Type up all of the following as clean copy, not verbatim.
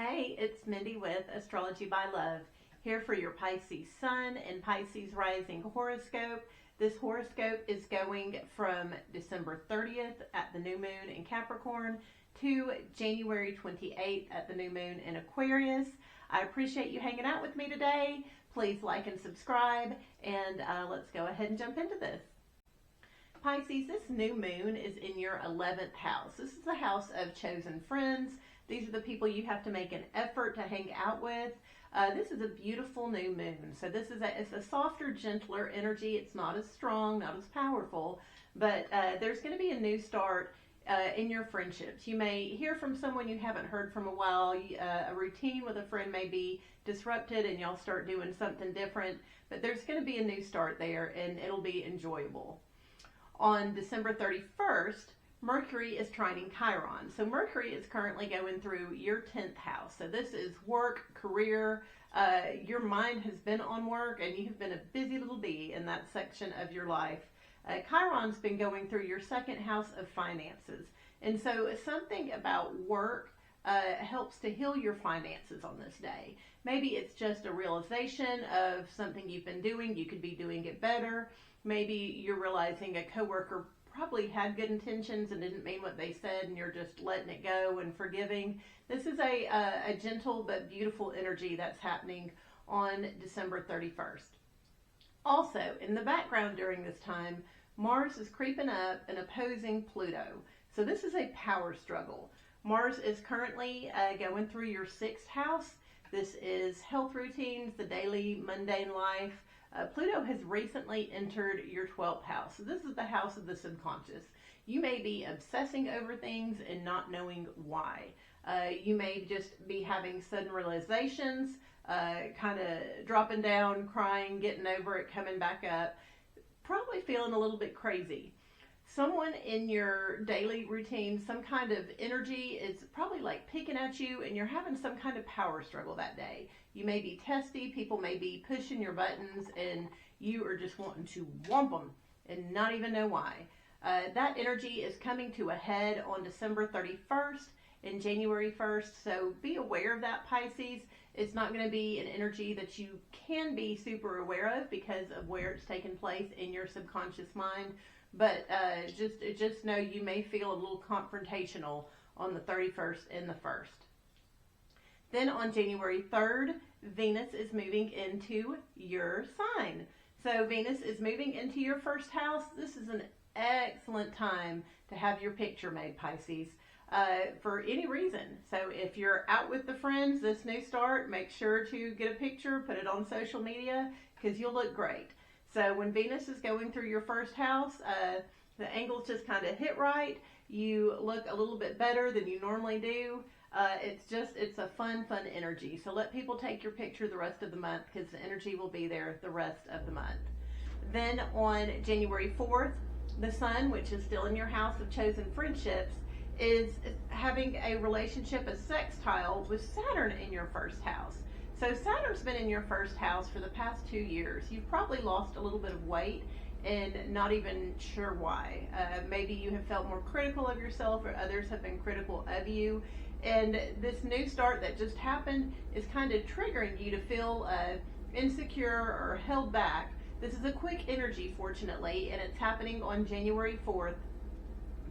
Hey, it's Mindy with Astrology by Love, here for your Pisces Sun and Pisces Rising horoscope. This horoscope is going from December 30th at the new moon in Capricorn to January 28th at the new moon in Aquarius. I appreciate you hanging out with me today. Please like and subscribe, and let's go ahead and jump into this. Pisces, this new moon is in your 11th house. This is the house of chosen friends. These are the people you have to make an effort to hang out with. This is a beautiful new moon. So it's a softer, gentler energy. It's not as strong, not as powerful, but there's going to be a new start in your friendships. You may hear from someone you haven't heard from a while. A routine with a friend may be disrupted and y'all start doing something different, but there's going to be a new start there and it'll be enjoyable. On December 31st, Mercury is trining Chiron. So Mercury is currently going through your 10th house. So this is work, career. Your mind has been on work and you've been a busy little bee in that section of your life. Chiron's been going through your second house of finances. And so something about work helps to heal your finances on this day. Maybe it's just a realization of something you've been doing. You could be doing it better. Maybe you're realizing a coworker probably had good intentions and didn't mean what they said, and you're just letting it go and forgiving. This is a gentle but beautiful energy that's happening on December 31st. Also, in the background during this time, Mars is creeping up and opposing Pluto. So this is a power struggle. Mars is currently going through your 6th house. This is health routines, the daily mundane life. Pluto has recently entered your 12th house. So this is the house of the subconscious. You may be obsessing over things and not knowing why. You may just be having sudden realizations, kind of dropping down, crying, getting over it, coming back up, probably feeling a little bit crazy. Someone in your daily routine, some kind of energy is probably like picking at you and you're having some kind of power struggle that day. You may be testy, people may be pushing your buttons and you are just wanting to whomp them and not even know why. That energy is coming to a head on December 31st and January 1st, so be aware of that, Pisces. It's not going to be an energy that you can be super aware of because of where it's taken place in your subconscious mind. But just know you may feel a little confrontational on the 31st and the 1st. Then on January 3rd, Venus is moving into your sign. So Venus is moving into your 1st house. This is an excellent time to have your picture made, Pisces, for any reason. So if you're out with the friends, this new start, make sure to get a picture, put it on social media, because you'll look great. So when Venus is going through your 1st house, the angles just kind of hit right. You look a little bit better than you normally do. It's a fun energy. So let people take your picture the rest of the month because the energy will be there the rest of the month. Then on January 4th, the Sun, which is still in your house of chosen friendships, is having a relationship, a sextile with Saturn in your 1st house. So Saturn's been in your 1st house for the past 2 years. You've probably lost a little bit of weight and not even sure why. Maybe you have felt more critical of yourself or others have been critical of you. And this new start that just happened is kind of triggering you to feel insecure or held back. This is a quick energy, fortunately, and it's happening on January 4th.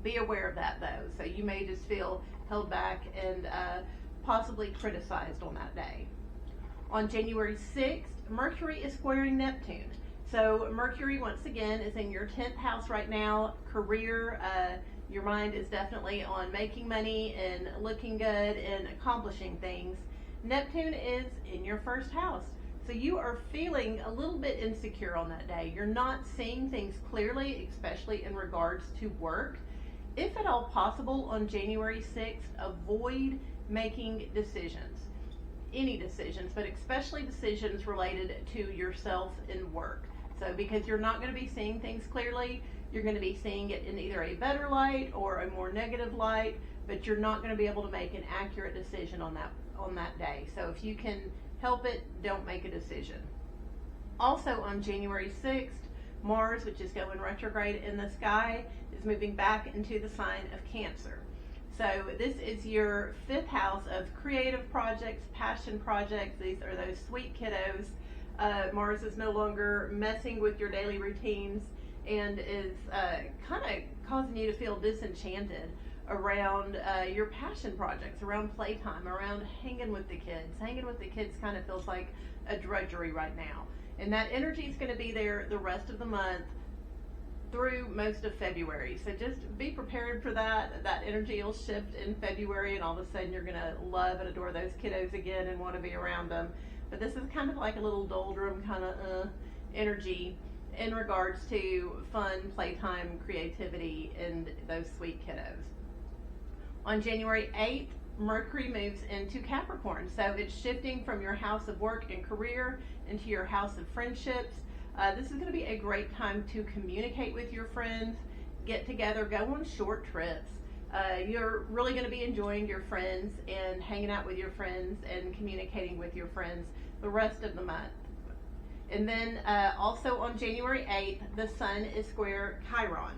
Be aware of that, though. So you may just feel held back and possibly criticized on that day. On January 6th, Mercury is squaring Neptune. So Mercury, once again, is in your 10th house right now. Career, your mind is definitely on making money and looking good and accomplishing things. Neptune is in your 1st house. So you are feeling a little bit insecure on that day. You're not seeing things clearly, especially in regards to work. If at all possible, on January 6th, avoid making decisions. Any decisions, but especially decisions related to yourself and work. So because you're not going to be seeing things clearly, you're going to be seeing it in either a better light or a more negative light, but you're not going to be able to make an accurate decision on that day. So if you can help it, don't make a decision. Also on January 6th, Mars, which is going retrograde in the sky, is moving back into the sign of Cancer. So this is your 5th house of creative projects, passion projects. These are those sweet kiddos. Mars is no longer messing with your daily routines and is kind of causing you to feel disenchanted around your passion projects, around playtime, around hanging with the kids. Hanging with the kids kind of feels like a drudgery right now. And that energy is going to be there the rest of the month through most of February. So just be prepared for that. That energy will shift in February, and all of a sudden you're going to love and adore those kiddos again and want to be around them. But this is kind of like a little doldrum kind of energy in regards to fun, playtime, creativity, and those sweet kiddos. On January 8th, Mercury moves into Capricorn. So it's shifting from your house of work and career into your house of friendships. This is going to be a great time to communicate with your friends, get together, go on short trips. You're really going to be enjoying your friends and hanging out with your friends and communicating with your friends the rest of the month. And then also on January 8th, the Sun is square Chiron.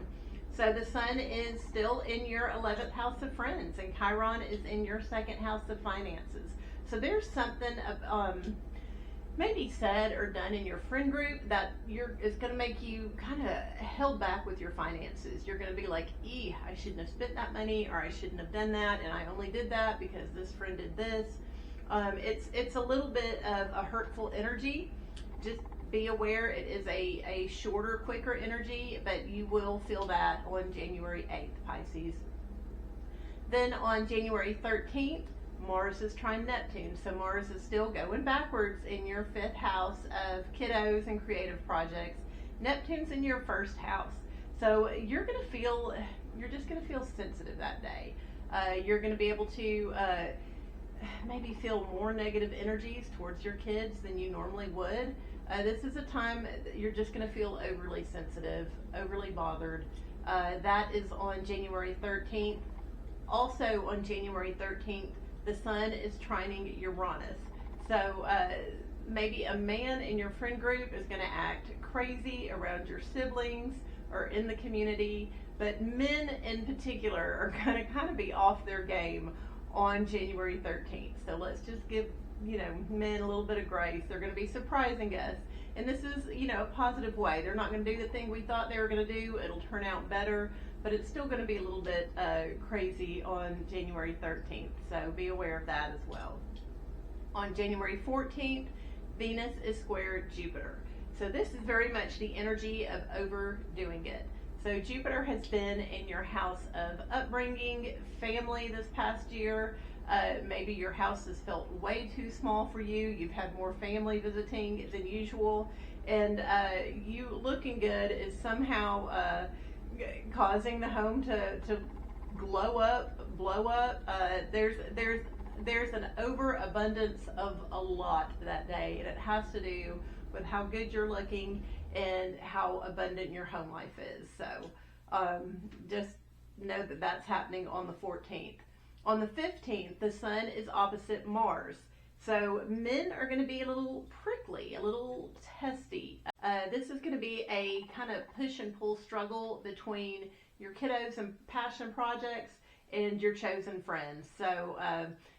So the Sun is still in your 11th house of friends, and Chiron is in your 2nd house of finances. So there's something maybe said or done in your friend group that is going to make you kind of held back with your finances. You're going to be like, I shouldn't have spent that money, or I shouldn't have done that, and I only did that because this friend did this. It's a little bit of a hurtful energy. Just be aware it is a shorter, quicker energy, but you will feel that on January 8th, Pisces. Then on January 13th, Mars is trine Neptune. So Mars is still going backwards in your 5th house of kiddos and creative projects. Neptune's in your 1st house. So you're just going to feel sensitive that day. You're going to be able to maybe feel more negative energies towards your kids than you normally would. This is a time you're just going to feel overly sensitive, overly bothered. That is on January 13th. Also on January 13th, the Sun is trining Uranus. So maybe a man in your friend group is going to act crazy around your siblings or in the community, but men in particular are going to kind of be off their game on January 13th. So let's just give men a little bit of grace. They're going to be surprising us, and this is a positive way. They're not going to do the thing we thought they were going to do. It'll turn out better, but it's still going to be a little bit crazy on January 13th, so be aware of that as well. On January 14th, Venus is square Jupiter. So this is very much the energy of overdoing it. So Jupiter has been in your house of upbringing, family this past year. Maybe your house has felt way too small for you. You've had more family visiting than usual, and you looking good is somehow causing the home to blow up. There's an overabundance of a lot that day, and it has to do with how good you're looking and how abundant your home life is. So just know that that's happening on the 14th. On the 15th, the Sun is opposite Mars. So men are going to be a little prickly, a little testy. This is going to be a kind of push and pull struggle between your kiddos and passion projects and your chosen friends. So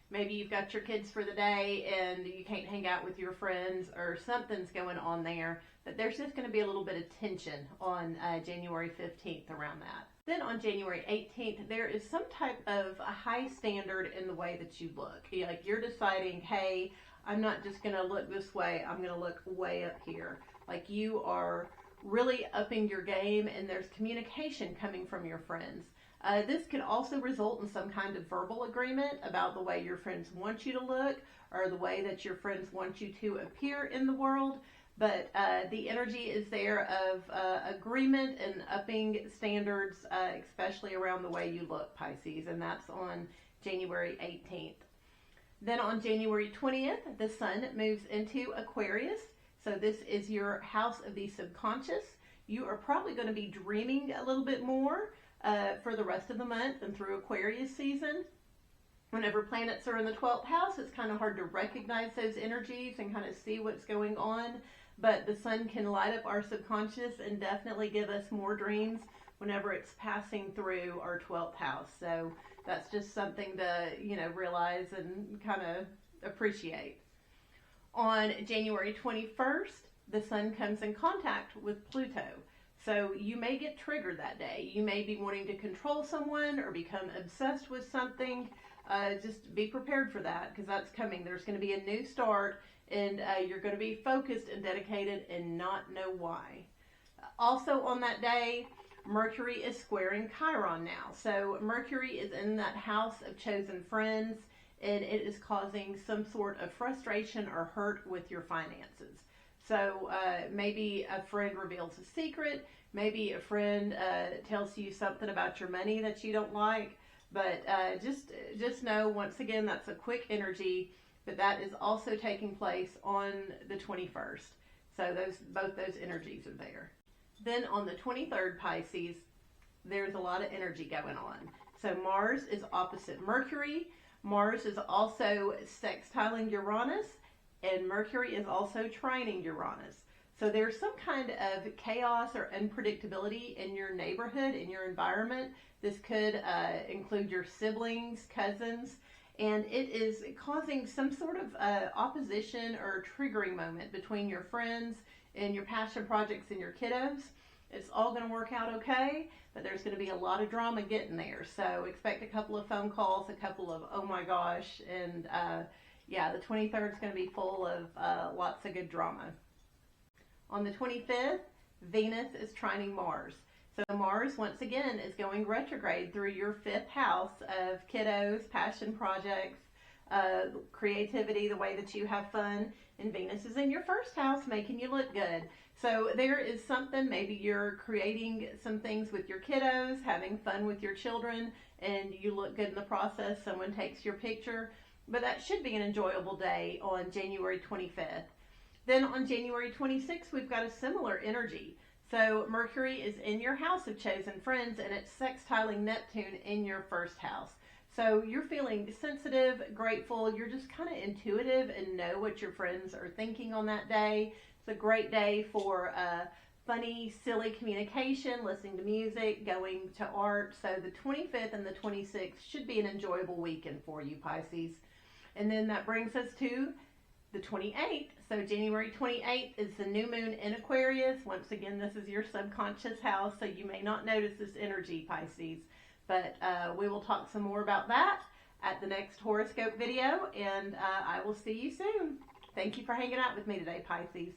maybe you've got your kids for the day and you can't hang out with your friends, or something's going on there. But there's just going to be a little bit of tension on January 15th around that. Then on January 18th, there is some type of a high standard in the way that you look. Like you're deciding, hey, I'm not just going to look this way, I'm going to look way up here. Like you are really upping your game, and there's communication coming from your friends. This could also result in some kind of verbal agreement about the way your friends want you to look, or the way that your friends want you to appear in the world. But the energy is there of agreement and upping standards, especially around the way you look, Pisces, and that's on January 18th. Then on January 20th, the Sun moves into Aquarius. So this is your house of the subconscious. You are probably going to be dreaming a little bit more for the rest of the month and through Aquarius season. Whenever planets are in the 12th house, it's kind of hard to recognize those energies and kind of see what's going on. But the Sun can light up our subconscious and definitely give us more dreams whenever it's passing through our 12th house. So that's just something to, realize and kind of appreciate. On January 21st, the sun comes in contact with Pluto. So you may get triggered that day. You may be wanting to control someone or become obsessed with something. Just be prepared for that, because that's coming. There's going to be a new start, and you're going to be focused and dedicated and not know why. Also on that day, Mercury is squaring Chiron now. So Mercury is in that house of chosen friends, and it is causing some sort of frustration or hurt with your finances. So maybe a friend reveals a secret. Maybe a friend tells you something about your money that you don't like. But just know, once again, that's a quick energy, but that is also taking place on the 21st. So both those energies are there. Then on the 23rd, Pisces, there's a lot of energy going on. So Mars is opposite Mercury. Mars is also sextiling Uranus, and Mercury is also trining Uranus. So there's some kind of chaos or unpredictability in your neighborhood, in your environment. This could include your siblings, cousins, and it is causing some sort of opposition or triggering moment between your friends and your passion projects and your kiddos. It's all going to work out okay, but there's going to be a lot of drama getting there. So expect a couple of phone calls, a couple of oh my gosh, and the 23rd is going to be full of lots of good drama. On the 25th, Venus is trining Mars. So Mars, once again, is going retrograde through your 5th house of kiddos, passion projects, creativity, the way that you have fun. And Venus is in your 1st house, making you look good. So there is something, maybe you're creating some things with your kiddos, having fun with your children, and you look good in the process. Someone takes your picture. But that should be an enjoyable day on January 25th. Then on January 26th, we've got a similar energy. So Mercury is in your house of chosen friends, and it's sextiling Neptune in your 1st house. So you're feeling sensitive, grateful. You're just kind of intuitive and know what your friends are thinking on that day. It's a great day for funny, silly communication, listening to music, going to art. So the 25th and the 26th should be an enjoyable weekend for you, Pisces. And then that brings us to the 28th. So January 28th is the new moon in Aquarius. Once again, this is your subconscious house, so you may not notice this energy, Pisces. But we will talk some more about that at the next horoscope video, and I will see you soon. Thank you for hanging out with me today, Pisces.